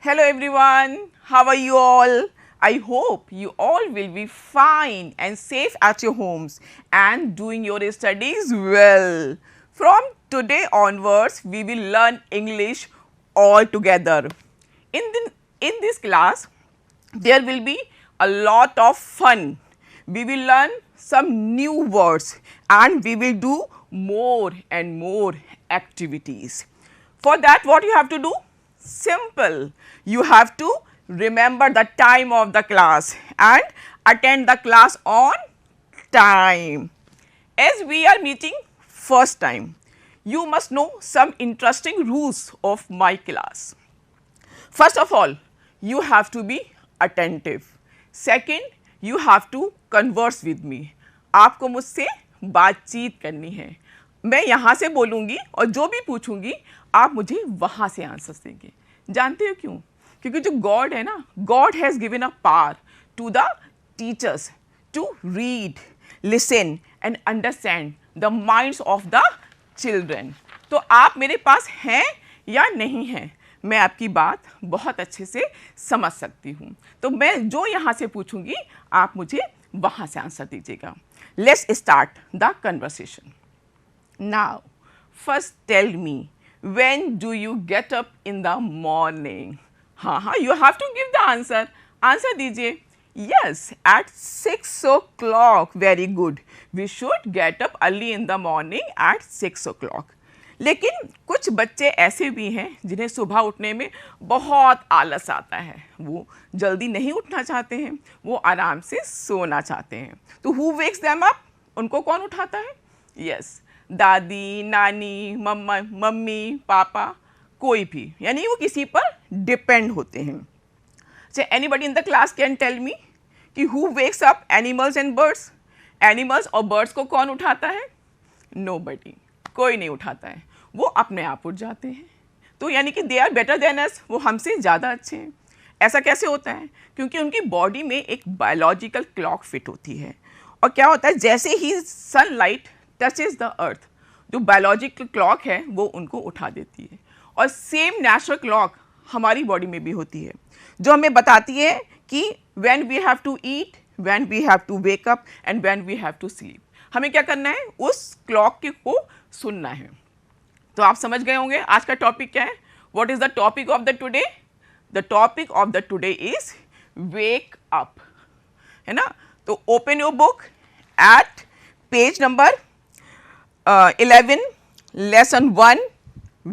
Hello everyone, how are you all? I hope you all will be fine and safe at your homes and doing your studies well. From today onwards, we will learn English all together. In this class, there will be a lot of fun. We will learn some new words and we will do more and more activities. For that, what you have to do? Simple. You have to remember the time of the class and attend the class on time. As we are meeting first time, you must know some interesting rules of my class. First of all, you have to be attentive. Second, you have to converse with me. आपको मुझसे बातचीत करनी है. मैं यहाँ से बोलूँगी और जो भी पूछूँगी आप मुझे वहाँ से आंसर्स देंगे. जानते हो क्यों? क्योंकि जो गॉड है ना, God has given a power to the teachers to read, listen and understand the minds of the children. तो आप मेरे पास हैं या नहीं हैं, मैं आपकी बात बहुत अच्छे से समझ सकती हूँ. तो मैं जो यहाँ से पूछूँगी आप मुझे वहाँ से आंसर दीजिएगा. Let's start the conversation. Now first tell me, when do you get up in the morning? हाँ, you have to give the answer. Answer दीजिए. Yes, at 6 o'clock. Very good. We should get up early in the morning at 6 o'clock. लेकिन कुछ बच्चे ऐसे भी हैं जिन्हें सुबह उठने में बहुत आलस आता है. वो जल्दी नहीं उठना चाहते हैं, वो आराम से सोना चाहते हैं. तो who wakes them up? उनको कौन उठाता है? Yes, दादी, नानी, मम्मी, पापा, कोई भी, यानी वो किसी पर डिपेंड होते हैं. So anybody in the class can tell me कि who wakes up animals and birds? Animals और birds को कौन उठाता है? Nobody. कोई नहीं उठाता है, वो अपने आप उठ जाते हैं. तो यानी कि they are better than us, वो हमसे ज़्यादा अच्छे हैं. ऐसा कैसे होता है? क्योंकि उनकी बॉडी में एक बायोलॉजिकल क्लॉक फिट होती है. और क्या होता है, जैसे ही सनलाइट टचेज द अर्थ, जो बायोलॉजिकल क्लॉक है वो उनको उठा देती है. और सेम नेचुरल क्लॉक हमारी बॉडी में भी होती है, जो हमें बताती है कि when we have to eat, when we have to wake up and when we have to sleep. हमें क्या करना है? उस क्लॉक को सुनना है. तो आप समझ गए होंगे आज का टॉपिक क्या है. What is the topic of the today? The topic of the today is wake up, है ना. तो open your book at page number 11, lesson 1,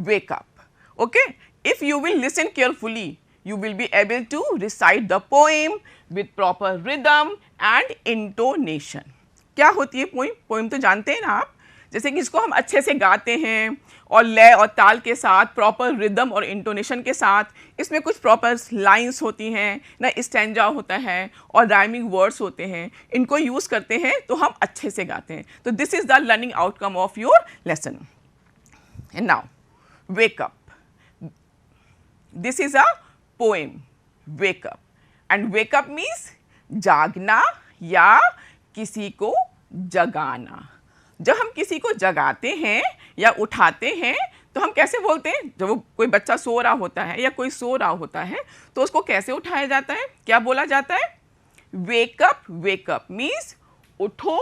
wake up. Okay, if you will listen carefully, you will be able to recite the poem with proper rhythm and intonation. क्या होती है poem? Poem तो जानते हैं ना आप, जैसे कि इसको हम अच्छे से गाते हैं और लय और ताल के साथ, प्रॉपर रिदम और इंटोनेशन के साथ. इसमें कुछ प्रॉपर लाइंस होती हैं ना, स्टैंजा होता है और राइमिंग वर्ड्स होते हैं. इनको यूज़ करते हैं तो हम अच्छे से गाते हैं. तो this is the learning outcome of your lesson. And now wake up. This is a poem, wake up. And wake up means जागना या किसी को जगाना. जब हम किसी को जगाते हैं या उठाते हैं तो हम कैसे बोलते हैं? जब कोई बच्चा सो रहा होता है या कोई सो रहा होता है तो उसको कैसे उठाया जाता है? क्या बोला जाता है? वेक अप. वेक अप मीन्स उठो,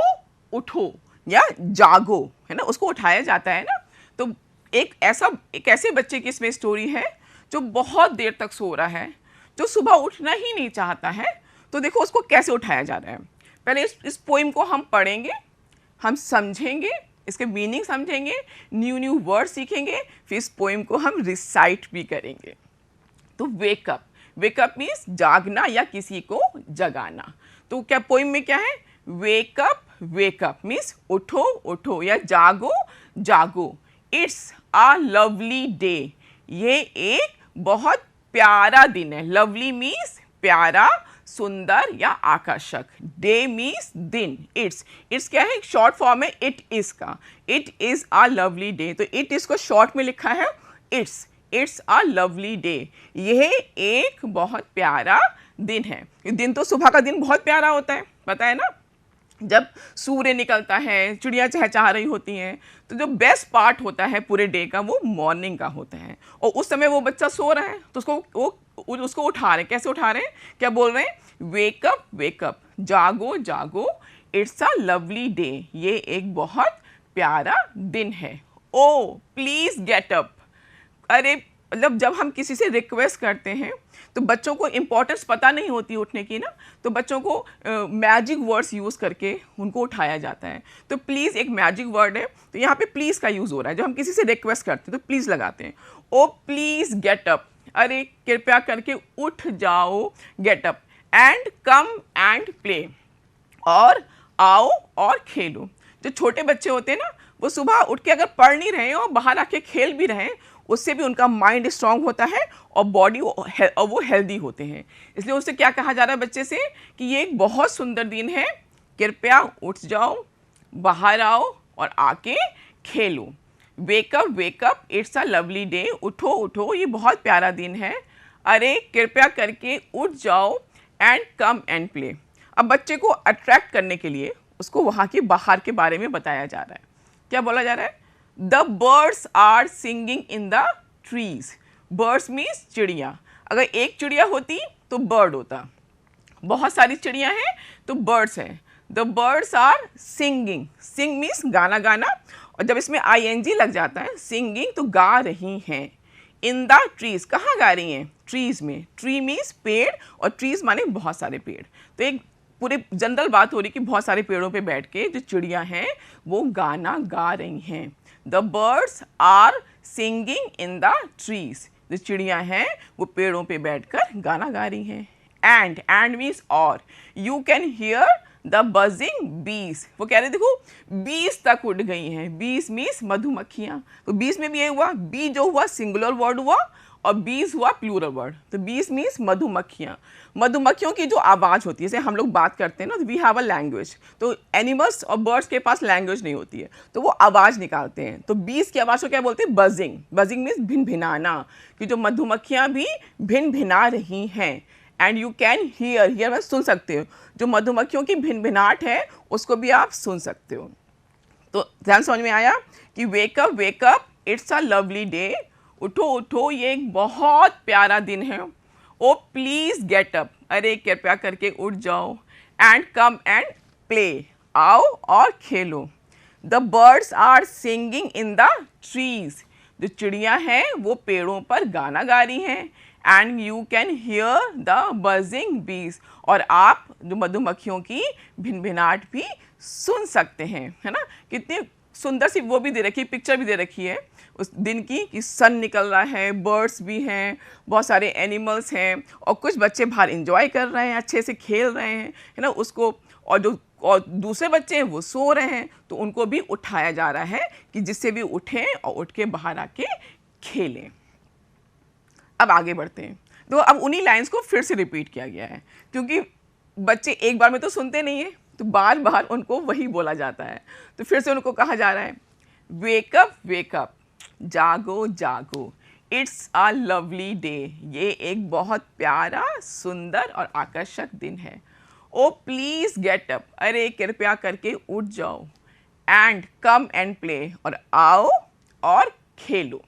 उठो या जागो, है ना, उसको उठाया जाता है ना. तो एक ऐसे बच्चे की इसमें स्टोरी है जो बहुत देर तक सो रहा है, जो सुबह उठना ही नहीं चाहता है. तो देखो उसको कैसे उठाया जा रहा है. पहले इस पोइम को हम पढ़ेंगे, हम समझेंगे, इसके मीनिंग समझेंगे, न्यू वर्ड सीखेंगे, फिर इस पोइम को हम रिसाइट भी करेंगे. तो वेकअप. वेकअप मीन्स जागना या किसी को जगाना. तो क्या पोइम में क्या है? वेकअप. वेकअप मीन्स उठो, उठो या जागो, जागो. It's a lovely day. ये एक बहुत प्यारा दिन है. लवली मीन्स प्यारा, सुंदर या आकर्षक. डे मीन्स दिन. इट्स क्या है? शॉर्ट फॉर्म है इट इज का. It is a lovely day. तो इट इज को शॉर्ट में लिखा है इट्स अ लवली डे. यह एक बहुत प्यारा दिन है. दिन तो सुबह का दिन बहुत प्यारा होता है, पता है ना. जब सूर्य निकलता है, चिड़िया चहचहा रही होती हैं, तो जो बेस्ट पार्ट होता है पूरे डे का वो मॉर्निंग का होता है। और उस समय वो बच्चा सो रहा है तो उसको उठा रहे हैं। कैसे उठा रहे हैं? क्या बोल रहे हैं? वेक अप, जागो जागो, इट्स अ लवली डे, ये एक बहुत प्यारा दिन है। ओ प्लीज गेट अप। अरे मतलब जब हम किसी से रिक्वेस्ट करते हैं तो बच्चों को इम्पोर्टेंस पता नहीं होती उठने की ना, तो बच्चों को मैजिक वर्ड्स यूज़ करके उनको उठाया जाता है। तो प्लीज़ एक मैजिक वर्ड है, तो यहाँ पे प्लीज़ का यूज़ हो रहा है। जब हम किसी से रिक्वेस्ट करते हैं तो प्लीज़ लगाते हैं। ओ प्लीज़ गेट अप, अरे कृपया करके उठ जाओ, gate up and come and play, और आओ और खेलो। जो छोटे बच्चे होते हैं ना, वो सुबह उठ के अगर पढ़ नहीं रहे हैं और बाहर आके खेल भी रहे हैं, उससे भी उनका माइंड स्ट्रांग होता है और बॉडी और वो हेल्दी होते हैं। इसलिए उससे क्या कहा जा रहा है बच्चे से कि ये एक बहुत सुंदर दिन है, कृपया उठ जाओ, बाहर आओ और आके खेलो। Wake up, it's a lovely day, उठो उठो, ये बहुत प्यारा दिन है, अरे कृपया करके उठ जाओ एंड कम एंड प्ले। अब बच्चे को अट्रैक्ट करने के लिए उसको वहाँ के बाहर के बारे में बताया जा रहा है। क्या बोला जा रहा है? The birds are singing in the trees. Birds means चिड़िया। अगर एक चिड़िया होती तो बर्ड होता, बहुत सारी चिड़िया हैं तो बर्ड्स हैं। The birds are singing, sing means गाना गाना, और जब इसमें ING लग जाता है सिंगिंग तो गा रही हैं। इन द ट्रीज, कहाँ गा रही हैं? ट्रीज में। ट्री मीन्स पेड़ और ट्रीज माने बहुत सारे पेड़। तो एक पूरे जनरल बात हो रही कि बहुत सारे पेड़ों पे बैठ के जो चिड़िया हैं वो गाना गा रही हैं। The birds are singing in the trees, जो चिड़िया हैं वो पेड़ों पे बैठकर गाना गा रही हैं। एंड मीन्स और, you can hear the buzzing बीज। वो कह रहे देखो बीज तक उड़ गई हैं। बीज मीन्स मधुमक्खियाँ। तो बीज में भी ये हुआ, बी जो हुआ सिंगुलर वर्ड हुआ और बीज हुआ प्लूरल वर्ड। तो बीज मीन्स मधुमक्खियाँ। मधुमक्खियों की जो आवाज़ होती है, जैसे हम लोग बात करते हैं ना, तो वी हैव अ लैंग्वेज। तो एनिमल्स और बर्ड्स के पास लैंग्वेज नहीं होती है, तो वो आवाज़ निकालते हैं। तो बीज की आवाज़ को क्या बोलते हैं? बजिंग। बजिंग मीन्स भिन भिनाना, कि जो मधुमक्खियाँ भी भिन भिना रही हैं। And you can hear, here में सुन सकते हो, जो मधुमक्खियों की भिन भिनाट है उसको भी आप सुन सकते हो। तो ध्यान समझ में आया कि wake up, it's a lovely day, उठो उठो, ये एक बहुत प्यारा दिन है। ओ प्लीज़ गेट अप, अरे कृपया करके उठ जाओ। एंड कम एंड प्ले, आओ और खेलो। The birds are singing in the trees, जो चिड़िया हैं वो पेड़ों पर गाना गा रही हैं। And you can hear the buzzing बीज, और आप जो मधुमक्खियों की भिनभिनाट भी सुन सकते हैं। है ना? कितनी सुंदर सी वो भी दे रखी, पिक्चर भी दे रखी है उस दिन की, कि सन निकल रहा है, बर्ड्स भी हैं, बहुत सारे एनिमल्स हैं, और कुछ बच्चे बाहर एंजॉय कर रहे हैं, अच्छे से खेल रहे हैं, है ना उसको। और दूसरे बच्चे हैं वो सो रहे हैं, तो उनको भी उठाया जा रहा है कि जिससे भी उठें और उठ के बाहर आके खेलें। अब आगे बढ़ते हैं। तो अब उन्हीं लाइंस को फिर से रिपीट किया गया है, क्योंकि बच्चे एक बार में तो सुनते नहीं है, तो बार बार उनको वही बोला जाता है। तो फिर से उनको कहा जा रहा है, वेक अप, जागो जागो, इट्स अ लवली डे, ये एक बहुत प्यारा, सुंदर और आकर्षक दिन है। ओ प्लीज़ गेट अप, अरे कृपया करके उठ जाओ। एंड कम एंड प्ले, और आओ और खेलो।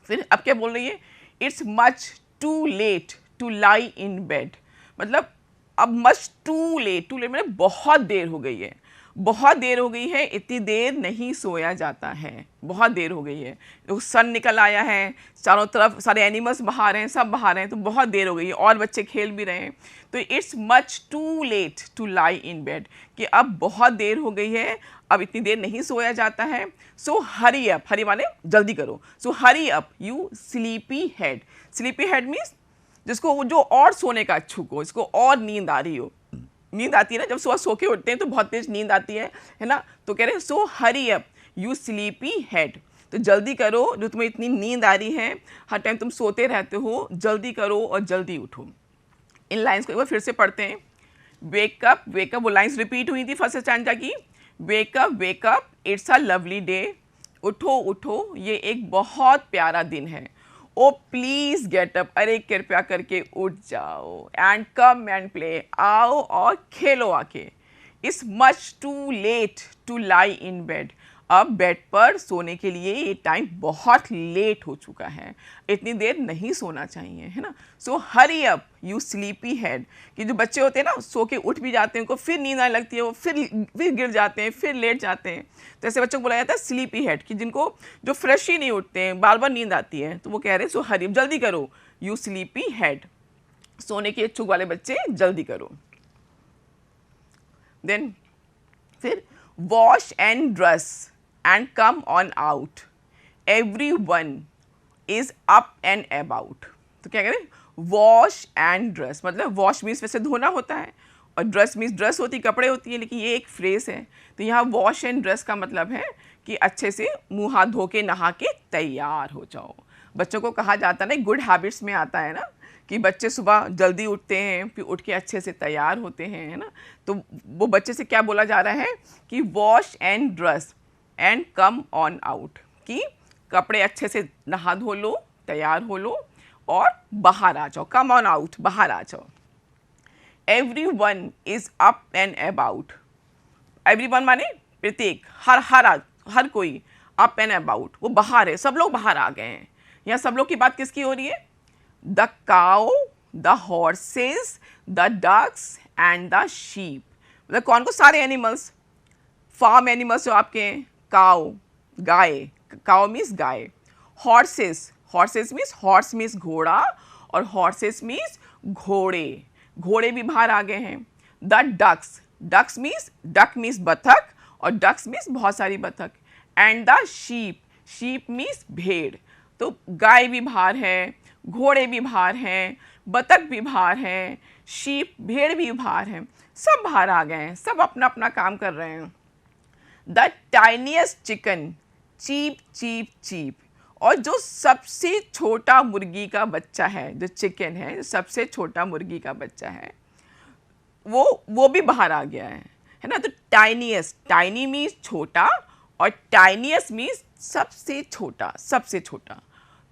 फिर अब क्या बोल रही है? It's much too late to lie in bed, मतलब अब मच टू लेट मतलब बहुत देर हो गई है, बहुत देर हो गई है, इतनी देर नहीं सोया जाता है, बहुत देर हो गई है। तो सन निकल आया है, चारों तरफ सारे एनिमल्स बाहर हैं, सब बाहर हैं, तो बहुत देर हो गई है और बच्चे खेल भी रहे हैं। तो it's much too late to lie in bed, कि अब बहुत देर हो गई है, अब इतनी देर नहीं सोया जाता है। सो हरी अप, हरी माने जल्दी करो। So hurry up you sleepy head. Sleepy head means जिसको जो और सोने का इच्छुक हो, जिसको और नींद आ रही हो। नींद आती है ना, जब सुबह सो के उठते हैं तो बहुत तेज नींद आती है ना, तो कह रहे हैं so hurry up you sleepy head, तो जल्दी करो, जो तुम्हें इतनी नींद आ रही है, हर टाइम तुम सोते रहते हो, जल्दी करो और जल्दी उठो। इन लाइंस को एक बार फिर से पढ़ते हैं। वेक अप, वो लाइंस रिपीट हुई थी फर्स्ट स्टैंजा की। Wake up, it's a lovely day, उठो उठो, ये एक बहुत प्यारा दिन है। ओ प्लीज़ गेट अप, अरे कृपया करके उठ जाओ। एंड कम एंड प्ले, आओ और खेलो आके। It's much too late to lie in bed. अब बेड पर सोने के लिए ये टाइम बहुत लेट हो चुका है, इतनी देर नहीं सोना चाहिए, है ना। So hurry up you sleepy head. कि जो बच्चे होते हैं ना, सो के उठ भी जाते हैं, उनको फिर नींद आने लगती है, वो फिर गिर जाते हैं, फिर लेट जाते हैं, तो ऐसे बच्चों को बोला जाता है स्लीपी हेड, कि जिनको जो फ्रेश ही नहीं उठते हैं, बार बार नींद आती है, तो वो कह रहे हैं सो हरी अप, जल्दी करो, यू स्लीपी हेड, सोने के इच्छुक वाले बच्चे जल्दी करो। देन फिर wash and dress and come on out, everyone is up and about। तो क्या करें, वॉश एंड ड्रेस, मतलब वॉश मीन्स वैसे धोना होता है, और ड्रेस मीन्स ड्रेस होती, कपड़े होती है, लेकिन ये एक फ्रेज है, तो यहाँ वॉश एंड ड्रेस का मतलब है कि अच्छे से मुंह हाथ धो के नहा के तैयार हो जाओ। बच्चों को कहा जाता है ना, गुड हैबिट्स में आता है ना, कि बच्चे सुबह जल्दी उठते हैं, फिर उठ के अच्छे से तैयार होते हैं, है ना। तो वो बच्चे से क्या बोला जा रहा है कि wash and dress and come on out, कि कपड़े अच्छे से नहा धो लो, तैयार हो लो और बाहर आ जाओ, कम ऑन आउट, बाहर आ जाओ। Everyone is up and about, everyone माने प्रत्येक, हर कोई, अप एंड अबाउट, वो बाहर है, सब लोग बाहर आ गए हैं। यहाँ सब लोग की बात किसकी हो रही है, the cow, the horses, the ducks and the sheep. मतलब कौन को, सारे एनिमल्स, फार्म एनिमल्स जो आपके हैं, काउ गाय, काउ मीन्स गाय, horses, horses means, horse means घोड़ा, और हॉर्सेस मीन्स घोड़े, घोड़े भी बाहर आ गए हैं। The ducks, ducks means, duck means बतख, और डक्स मीन्स बहुत सारी बतख, and the sheep, sheep means भेड़। तो गाय भी बाहर है, घोड़े भी बाहर हैं, बतख भी बाहर हैं, शीप भेड़ भी बाहर हैं, सब बाहर आ गए हैं, सब अपना अपना काम कर रहे हैं। The tiniest chicken cheep cheep cheep, और जो सबसे छोटा मुर्गी का बच्चा है, जो चिकन है, जो सबसे छोटा मुर्गी का बच्चा है, वो भी बाहर आ गया है ना। तो टाइनिएस्ट, टाइनी मीन्स छोटा, और टाइनिएस्ट मीन्स सबसे छोटा, सबसे छोटा।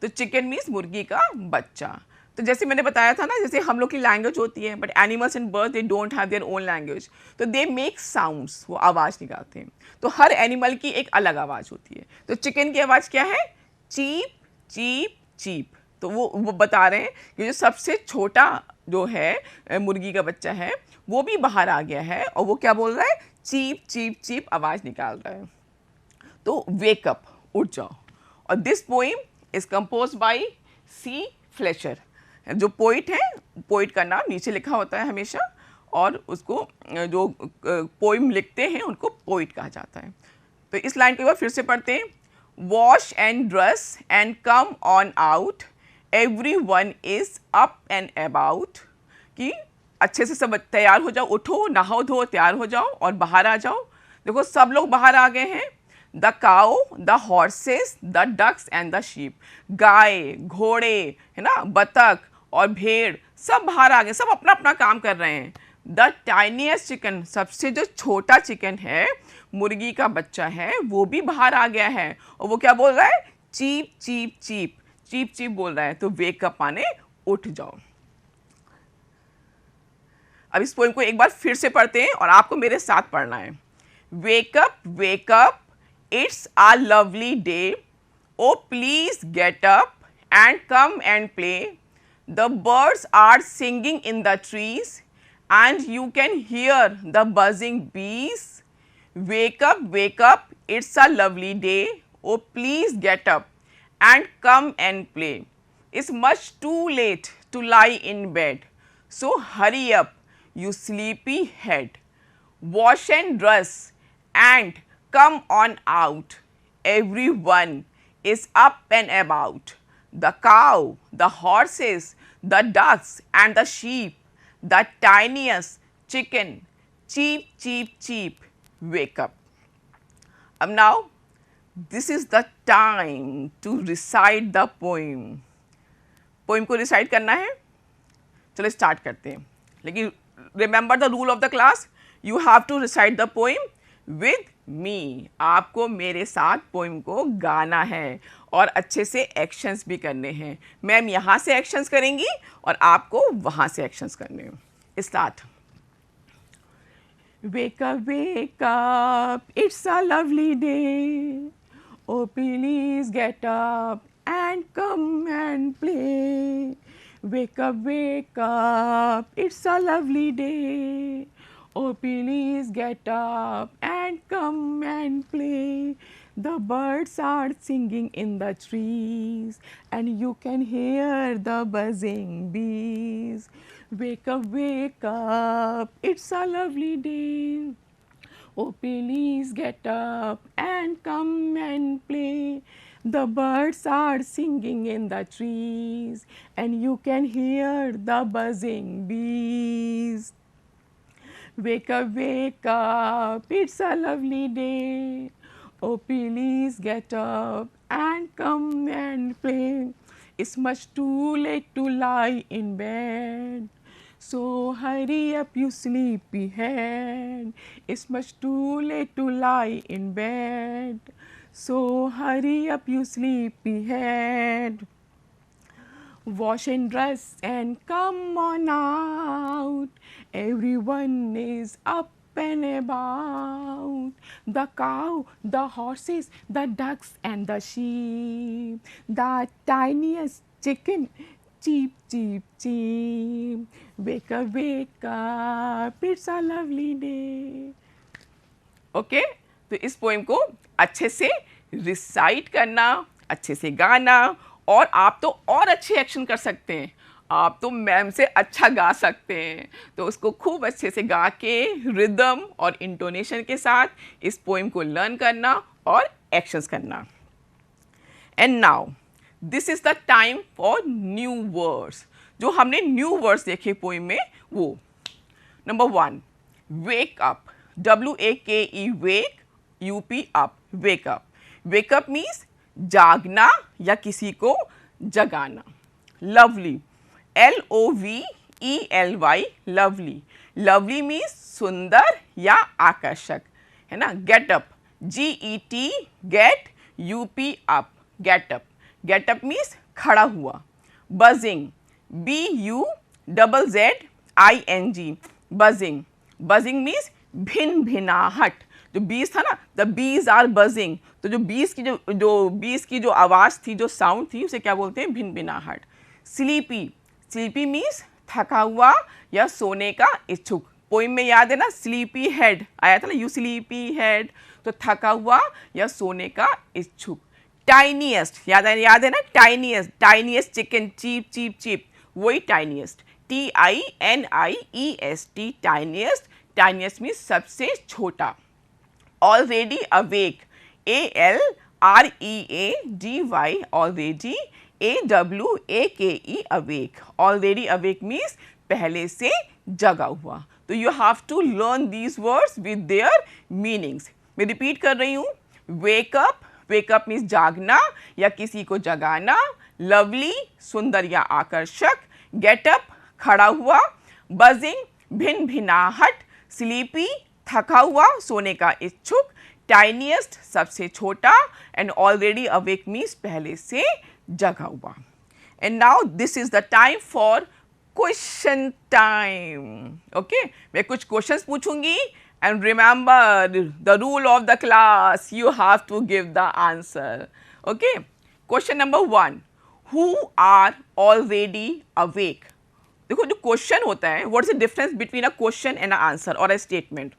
तो चिकन मीन्स मुर्गी का बच्चा। तो जैसे मैंने बताया था ना, जैसे हम लोग की लैंग्वेज होती है, but animals and birds they don't have their own language, तो दे मेक साउंड्स, वो आवाज़ निकालते हैं। तो हर एनिमल की एक अलग आवाज़ होती है। तो चिकन की आवाज़ क्या है, चीप चीप चीप। तो वो बता रहे हैं कि जो सबसे छोटा जो है मुर्गी का बच्चा है, वो भी बाहर आ गया है, और वो क्या बोल रहा है, चीप चीप चीप आवाज़ निकाल रहा है। तो वेकअप, उठ जाओ। और this poem is compose by C Fletcher. जो पोइट है, पोइट का नाम नीचे लिखा होता है हमेशा, और उसको जो पोइम लिखते हैं उनको पोइट कहा जाता है। तो इस लाइन को एक बार फिर से पढ़ते हैं, wash and dress and come on out, everyone is up and about. कि अच्छे से सब तैयार हो जाओ, उठो, नहाओ धो, तैयार हो जाओ और बाहर आ जाओ। देखो सब लोग बाहर आ गए हैं, the cow, the horses, the ducks and the sheep. गाय, घोड़े, है ना, बतख और भेड़ सब बाहर आ गए, सब अपना अपना काम कर रहे हैं। द टाइनिएस्ट चिकन, सबसे जो छोटा चिकन है, मुर्गी का बच्चा है, वो भी बाहर आ गया है, और वो क्या बोल रहा है, cheep cheep cheep, cheep cheep बोल रहा है। तो वेकअप माने उठ जाओ। अब इस पोएम को एक बार फिर से पढ़ते हैं और आपको मेरे साथ पढ़ना है। Wake up wake up, it's a lovely day, oh please get up and come and play. The birds are singing in the trees and you can hear the buzzing bees. Wake up, it's a lovely day. Oh, please get up and come and play. It's much too late to lie in bed. So hurry up, you sleepy head. Wash and dress and come on out. Everyone is up and about. The cow, the horses, the ducks and the sheep, the tiniest chicken, cheep, cheep, cheep, wake up. Now, this is the time to recite the poem. Poem को recite करना है, चलो start करते हैं। लेकिन remember the rule of the class, you have to recite the poem with me. आपको मेरे साथ poem को गाना है और अच्छे से एक्शंस भी करने हैं। मैम यहाँ से एक्शंस करेंगी और आपको वहाँ से एक्शंस करने हैं। Start. wake up, it's a lovely day. Oh, please get up and come and play. Wake up, it's a lovely day. Oh, please get up and come and play. The birds are singing in the trees, and you can hear the buzzing bees. Wake up, it's a lovely day. Oh, please get up and come and play. The birds are singing in the trees, and you can hear the buzzing bees. Wake up, it's a lovely day. Oh, please get up and come and play. It's much too late to lie in bed. So hurry up, you sleepy head. It's much too late to lie in bed. So hurry up, you sleepy head. Wash and dress and come on out. Everyone is up and about. The cow, the horses, the ducks and the sheep. The tiniest chicken, cheep, cheep, cheep. Wake up, it's a lovely day. Okay तो इस poem को अच्छे से recite करना, अच्छे से गाना, और आप तो और अच्छे एक्शन कर सकते हैं, आप तो मैम से अच्छा गा सकते हैं, तो उसको खूब अच्छे से गा के रिदम और इंटोनेशन के साथ इस पोएम को लर्न करना और एक्शंस करना. And now this is the time for new words. जो हमने न्यू वर्ड्स देखे पोएम में, वो number 1 wake up, WAKE wake, UP up, wake up. Wake up means जागना या किसी को जगाना. Lovely, LOVELY, lovely. Lovely means सुंदर या आकर्षक, है ना. Get up, GET get, UP up, get up. Get up means खड़ा हुआ. Buzzing, BUZZING, buzzing. Buzzing means भिन भिनाहट. जो बीज था ना, द बीज आर बजिंग, तो जो बीज की जो आवाज़ थी, जो साउंड थी, उसे क्या बोलते हैं? भिन भिनाहट. स्लीपी, स्लीपी मीन्स थका हुआ या सोने का इच्छुक. पोइम में याद है ना, स्लीपी हेड आया था ना, यू स्लीपी हेड, तो थका हुआ या सोने का इच्छुक. टाइनीएस्ट, याद है ना, tiniest, tiniest chicken, cheep cheep cheep, वही tiniest, TINIEST, tiniest. Tiniest means सबसे छोटा. Already awake, ALREADY, already, AWAKE, awake. Already awake means पहले से जगा हुआ. तो you have to learn these words with their meanings. मैं रिपीट कर रही हूँ. Wake up, wake up means जागना या किसी को जगाना. लवली, सुंदर या आकर्षक. गेट अप, खड़ा हुआ. बजिंग, भिन भिनाहट. स्लीपी, थका हुआ, सोने का इच्छुक. टाइनीएस्ट, सबसे छोटा. एंड ऑलरेडी अवेक मीन्स पहले से जगा हुआ. And now this is the time for question time. Okay, मैं कुछ क्वेश्चंस पूछूंगी, and remember the rule of the class, you have to give the answer. Okay, question number 1, who are already awake. देखो, जो question होता है, what is the difference between a question and a answer और a statement.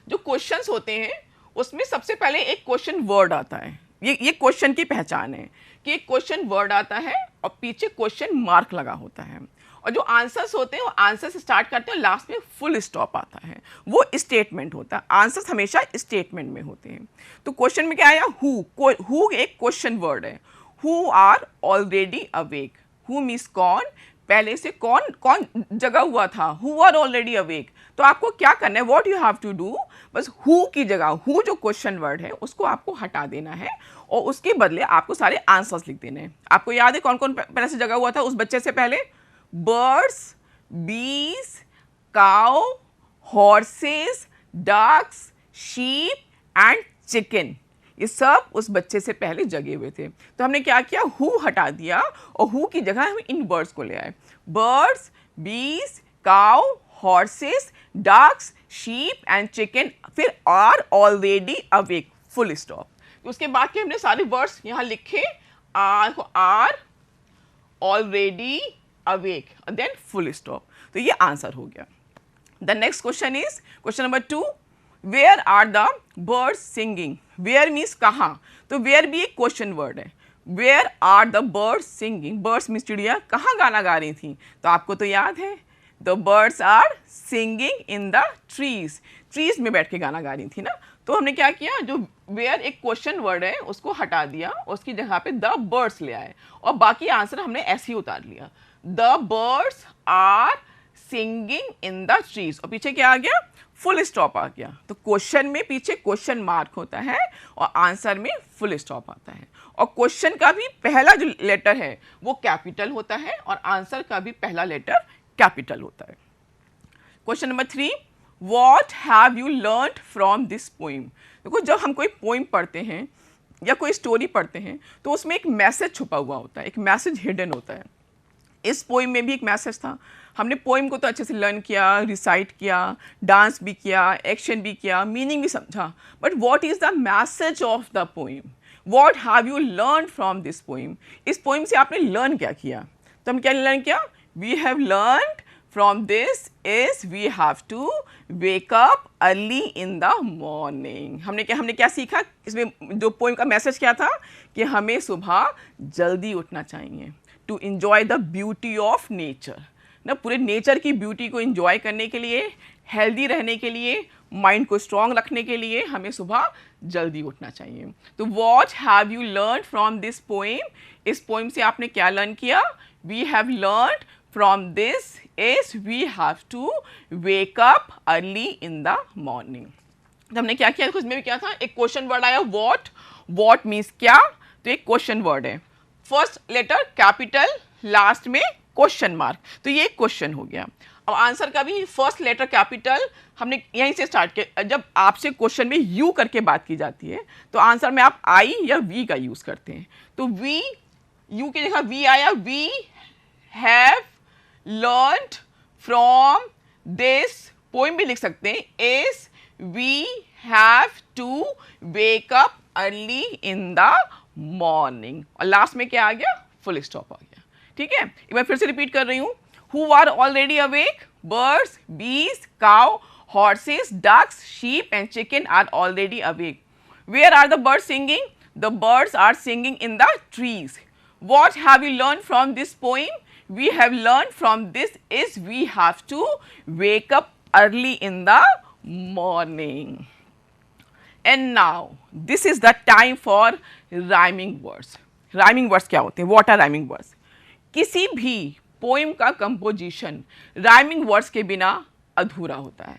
जो questions होते हैं उसमें सबसे पहले एक क्वेश्चन वर्ड आता है. ये क्वेश्चन की पहचान है कि एक क्वेश्चन वर्ड आता है और पीछे क्वेश्चन मार्क लगा होता है. और जो आंसर्स होते हैं वो आंसर से स्टार्ट करते हैं, लास्ट में फुल स्टॉप आता है, वो स्टेटमेंट होता है. आंसर्स हमेशा स्टेटमेंट में होते हैं. तो क्वेश्चन में क्या आया? हु एक क्वेश्चन वर्ड है. Who are already awake. Who means कौन, पहले से कौन जगा हुआ था. Who are already awake. तो आपको क्या करना है, what you have to do, बस हु की जगह, हु जो क्वेश्चन वर्ड है उसको आपको हटा देना है और उसके बदले आपको सारे आंसर्स लिख देने हैं. आपको याद है कौन कौन पहले से जगा हुआ था उस बच्चे से पहले? Birds, bees, cow, horses, ducks, sheep and chicken. ये सब उस बच्चे से पहले जगे हुए थे. तो हमने क्या किया, हु हटा दिया और हु की जगह हम इन वर्ड्स को ले आए. Birds, bees, cow, horses, ducks, sheep and chicken, फिर are already awake, full stop. तो उसके बाद के हमने सारे वर्ड्स यहाँ लिखे, are already awake, then full stop. तो ये आंसर हो गया. The next question is question number 2. Where are the birds singing? Where means कहाँ. तो where भी एक क्वेश्चन वर्ड है. Where are the birds singing? Birds means चिड़िया कहाँ गाना गा रही थी. तो आपको तो याद है, the birds are singing in the trees. Trees में बैठ के गाना गा रही थी ना. तो हमने क्या किया, जो where एक क्वेश्चन वर्ड है उसको हटा दिया, उसकी जगह पे the birds ले आए और बाकी आंसर हमने ऐसे ही उतार लिया. The birds are singing in the trees और पीछे क्या आ गया, फुल स्टॉप आ गया. तो क्वेश्चन में पीछे क्वेश्चन मार्क होता है और आंसर में फुल स्टॉप आता है. और क्वेश्चन का भी पहला जो लेटर है वो कैपिटल होता है और आंसर का भी पहला लेटर कैपिटल होता है. Question number 3. What have you learned from this poem? देखो, जब हम कोई पोइम पढ़ते हैं या कोई स्टोरी पढ़ते हैं तो उसमें एक मैसेज छुपा हुआ होता है, एक मैसेज हिडन होता है. इस पोइम में भी एक मैसेज था. हमने पोइम को तो अच्छे से लर्न किया, रिसाइट किया, डांस भी किया, एक्शन भी किया, मीनिंग भी समझा. But what is the message of the poem? What have you learn from this poem? इस पोइम से आपने लर्न क्या किया? तो हम क्या लर्न किया? We have learn from this is we have to wake up early in the morning. हमने क्या सीखा? इसमें जो पोइम का मैसेज क्या था कि हमें सुबह जल्दी उठना चाहिए, to enjoy the beauty of nature ना. पूरे नेचर की ब्यूटी को इन्जॉय करने के लिए, हेल्दी रहने के लिए, माइंड को स्ट्रॉन्ग रखने के लिए हमें सुबह जल्दी उठना चाहिए. तो what have you learn from this poem? इस पोइम से आपने क्या लर्न किया? We have learn from this is we have to wake up early in the morning. तो हमने क्या किया, उसमें भी क्या था, एक क्वेश्चन वर्ड आया व्हाट. व्हाट मीन्स क्या, तो एक क्वेश्चन वर्ड है. फर्स्ट लेटर कैपिटल, लास्ट में क्वेश्चन मार्क, तो ये क्वेश्चन हो गया. अब आंसर का भी फर्स्ट लेटर कैपिटल, हमने यहीं से स्टार्ट किया. जब आपसे क्वेश्चन में यू करके बात की जाती है तो आंसर में आप आई या वी का यूज करते हैं. तो वी, यू की जगह वी आया. We have learned from this, poem भी लिख सकते हैं, is we have to wake up early in the morning. और लास्ट में क्या आ गया, फुल स्टॉप आ गया. ठीक है, एक बार फिर से रिपीट कर रही हूँ. Who are already awake? Birds, bees, cow, horses, ducks, sheep and chicken are already awake. Where are the birds singing? The birds are singing in the trees. What have you learned from this poem? We have learned from this is we have to wake up early in the morning. And now this is the time for rhyming words. Rhyming words क्या होते हैं? What are rhyming words? किसी भी poem का composition rhyming words के बिना अधूरा होता है.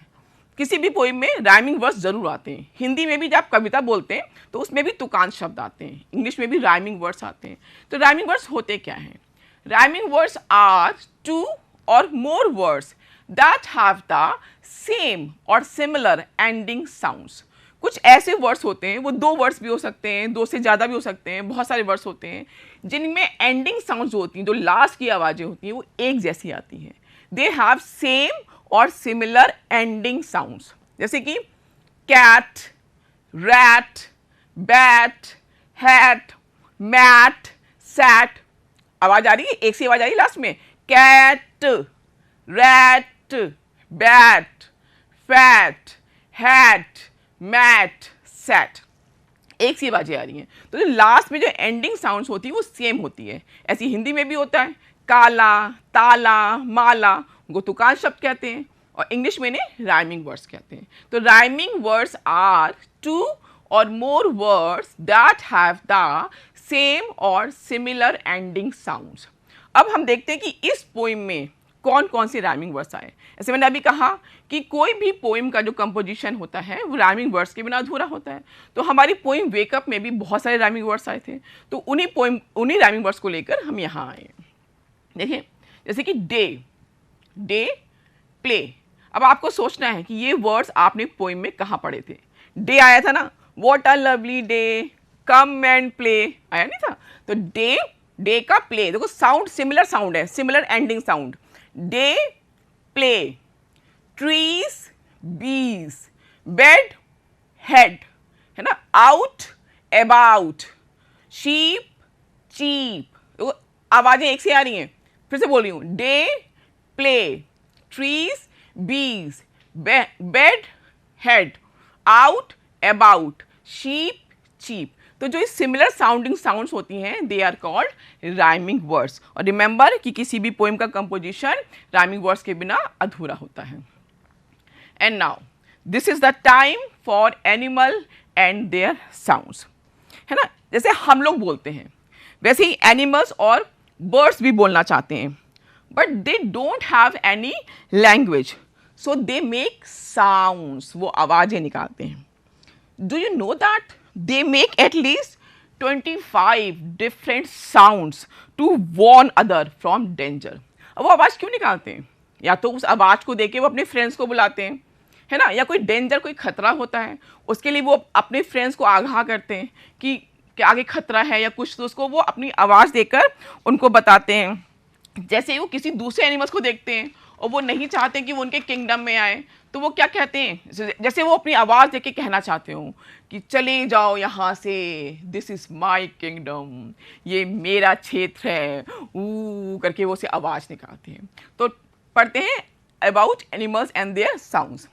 किसी भी पोइम में राइमिंग वर्ड्स जरूर आते हैं. हिंदी में भी जब आप कविता बोलते हैं तो उसमें भी तुकांत शब्द आते हैं, इंग्लिश में भी राइमिंग वर्ड्स आते हैं. तो राइमिंग वर्ड्स होते क्या हैं? राइमिंग वर्ड्स आर टू और more words that have the same और सिमिलर एंडिंग साउंड्स. कुछ ऐसे वर्ड्स होते हैं, वो दो वर्ड्स भी हो सकते हैं, दो से ज़्यादा भी हो सकते हैं, बहुत सारे वर्ड्स होते हैं जिनमें एंडिंग साउंड्स जो होती हैं, जो लास्ट की आवाज़ें होती हैं, वो एक जैसी आती हैं. दे हैव सेम और सिमिलर एंडिंग साउंड्स. जैसे कि cat, rat, bat, hat, mat, sat. आवाज़ आ रही है, एक सी आवाज़ आ रही है लास्ट में. Cat, rat, bat, fat, hat, mat, sat, एक सी आवाज़ें आ रही हैं. तो जो लास्ट में जो एंडिंग साउंड्स होती है वो सेम होती है. ऐसी हिंदी में भी होता है. काला, ताला, माला, उनको तुकांत शब्द कहते हैं और इंग्लिश में इन्हें राइमिंग वर्ड्स कहते हैं. तो राइमिंग वर्ड्स आर टू और more words that have the same और सिमिलर एंडिंग साउंड्स. अब हम देखते हैं कि इस पोइम में कौन कौन से राइमिंग वर्ड्स आए. ऐसे मैंने अभी कहा कि कोई भी पोइम का जो कंपोजिशन होता है वो राइमिंग वर्ड्स के बिना अधूरा होता है. तो हमारी पोइम वेकअप में भी बहुत सारे राइमिंग वर्ड्स आए थे. तो उन्हीं राइमिंग वर्ड्स को लेकर हम यहाँ आए. देखिए, जैसे कि डे, डे, प्ले. अब आपको सोचना है कि ये वर्ड्स आपने पोइम में कहाँ पढ़े थे. डे आया था ना, what a lovely day, come and play, आया नहीं था. तो डे, डे का प्ले, देखो साउंड सिमिलर साउंड है, similar ending sound. Day, play, trees, bees, bed, head, है ना, out, about, sheep, cheap, आवाजें एक से आ रही हैं, फिर से बोल रही हूँ, day, play, trees, bees, bed, head, out, about, sheep, cheap. तो जो सिमिलर साउंडिंग साउंड्स होती हैं they are called rhyming words. और रिमेंबर कि किसी भी पोएम का कंपोजिशन राइमिंग वर्ड्स के बिना अधूरा होता है. And now this is the time for animal and their sounds, है ना. जैसे हम लोग बोलते हैं वैसे ही एनिमल्स और बर्ड्स भी बोलना चाहते हैं, but they don't have any language, so they make sounds, वो आवाज़ें निकालते हैं. Do you know that they make at least 25 different sounds to warn other from danger. अब वो आवाज़ क्यों निकालते हैं? या तो उस आवाज़ को देके वो अपने फ्रेंड्स को बुलाते हैं, है ना, या कोई डेंजर, कोई खतरा होता है उसके लिए वो अपने फ्रेंड्स को आगाह करते हैं कि आगे खतरा है या कुछ, तो उसको वो अपनी आवाज़ देकर उनको बताते हैं. जैसे वो किसी दूसरे एनिमल्स को देखते हैं और वो नहीं चाहते कि वो उनके किंगडम में आए, तो वो क्या कहते हैं, जैसे वो अपनी आवाज़ देके कहना चाहते हो कि चले जाओ यहाँ से, दिस इज़ माई किंगडम, ये मेरा क्षेत्र है, ऊ करके वो से आवाज़ निकालते हैं. तो पढ़ते हैं about animals and their sounds.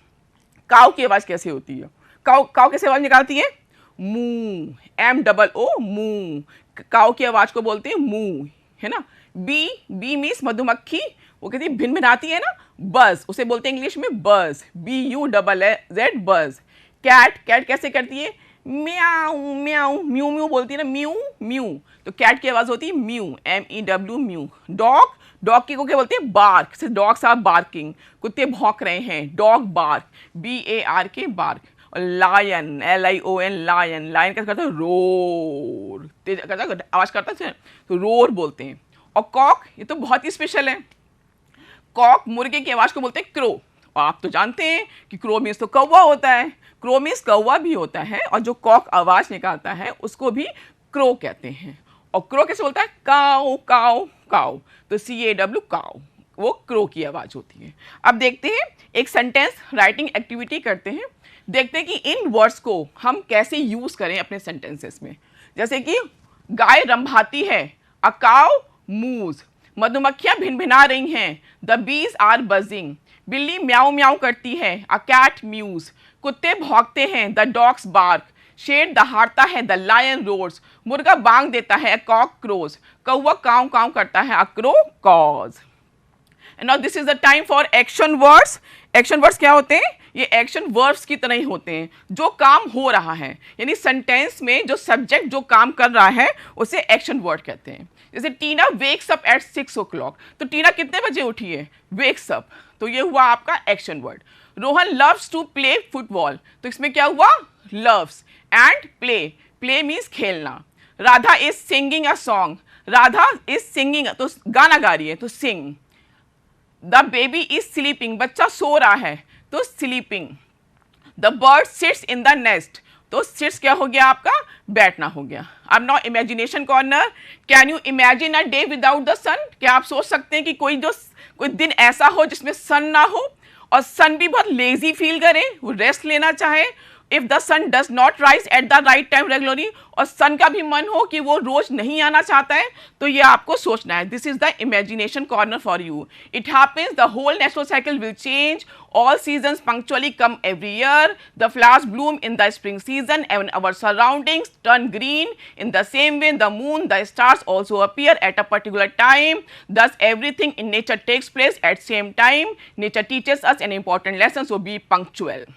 Cow की आवाज़ कैसे होती है? काऊ कैसे आवाज़ निकालती है? मू, MOO, मू. काऊ की आवाज़ को बोलते हैं मू, है ना. बी मीन्स मधुमक्खी, वो कहती है भिन भिनाती है ना, बज, उसे बोलते हैं इंग्लिश में बज, BUZZ, बज. कैट कैसे करती है? म्याऊ म्याऊ, म्यू म्यू बोलती है ना, म्यू म्यू, तो कैट की आवाज़ होती है म्यू, MEW, म्यू. डॉग की को क्या बोलते हैं? बार्क, से डॉग्स आर बार्किंग, कुत्ते भौंक रहे हैं, डॉग बार्क, BARK, बार्क. और लायन, LION, लायन कैसे करता है? रोर, तेज करता आवाज़ करता है, तो रोर बोलते हैं. और कॉक, ये तो बहुत ही स्पेशल है. कॉक मुर्गे की आवाज़ को बोलते हैं क्रो. और आप तो जानते हैं कि क्रो मीन्स तो कौवा होता है, क्रो मीन्स कौवा भी होता है, और जो कॉक आवाज़ निकालता है उसको भी क्रो कहते हैं. और क्रो कैसे बोलता है? काऊ काऊ काऊ, तो CAW, काऊ, वो क्रो की आवाज़ होती है. अब देखते हैं एक सेंटेंस राइटिंग एक्टिविटी करते हैं, देखते हैं कि इन वर्ड्स को हम कैसे यूज़ करें अपने सेंटेंसेस में. जैसे कि गाय रंभाती है, अ काऊ मूज, मधुमक्खियां भिनभिना रही हैं, द बीज आर बजिंग, बिल्ली म्याऊ म्याऊ करती है, अ कैट म्यूज, कुत्ते भौंकते हैं, द डॉग्स बार्क, शेर दहाड़ता है, द लायन रोर्स, मुर्गा बांग देता है, अ कॉक क्रोज, कौवा काऊ काऊ करता है, a crow cause. Now this is the time for action words. Action words क्या होते हैं? ये एक्शन वर्ब्स की तरह ही होते हैं, जो काम हो रहा है, यानी सेंटेंस में जो सब्जेक्ट जो काम कर रहा है उसे एक्शन वर्ड कहते हैं. जैसे टीना वेक्स अप एट 6 o'clock, तो टीना कितने बजे उठी है? वेक्स अप, तो ये हुआ आपका action word. Rohan loves to play football, तो इसमें क्या हुआ? लव्स एंड प्ले मीन्स खेलना. Radha is singing a song, Radha is singing, तो गाना गा रही है, तो sing. The baby is sleeping, बच्चा सो रहा है, तो sleeping. The bird sits in the nest, तो सिट्स क्या हो गया आपका? बैठना हो गया. अब now imagination corner. Can you imagine a day without the सन? क्या आप सोच सकते हैं कि कोई दिन ऐसा हो जिसमें सन ना हो, और सन भी बहुत लेजी फील करे, वो रेस्ट लेना चाहे. If the sun does not rise at the right time regularly, और सन का भी मन हो कि वो रोज नहीं आना चाहता है, तो ये आपको सोचना है. This is the imagination corner for you. It happens the whole natural cycle will change, all seasons punctually come every year, the flowers bloom in the spring season and our surroundings turn green. In the same way, the moon, the stars also appear at a particular time. Thus everything in nature takes place at same time. Nature teaches us an important lesson, so be punctual.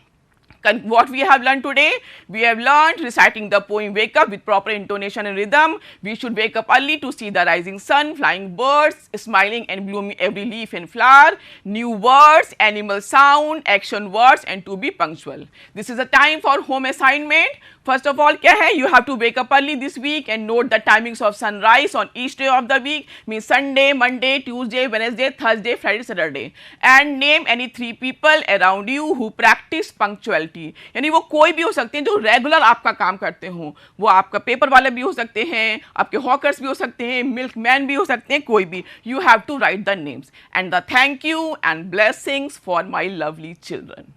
What we have learned today? We have learned reciting the poem Wake Up with proper intonation and rhythm. We should wake up early to see the rising sun, flying birds, smiling and blooming every leaf and flower, new words, animal sound, action words, and to be punctual. This is a time for home assignment. First of all, क्या है? You have to wake up early this week and note the timings of sunrise on each day of the week, means Sunday, Monday, Tuesday, Wednesday, Thursday, Friday, Saturday, and name any 3 people around you who practice punctuality. Faculty, यानी वो कोई भी हो सकते हैं जो regular आपका काम करते हों, वो आपका पेपर वाले भी हो सकते हैं, आपके हॉकर्स भी हो सकते हैं, मिल्कमैन भी हो सकते हैं, कोई भी. You have to write the names and the thank you and blessings for my lovely children.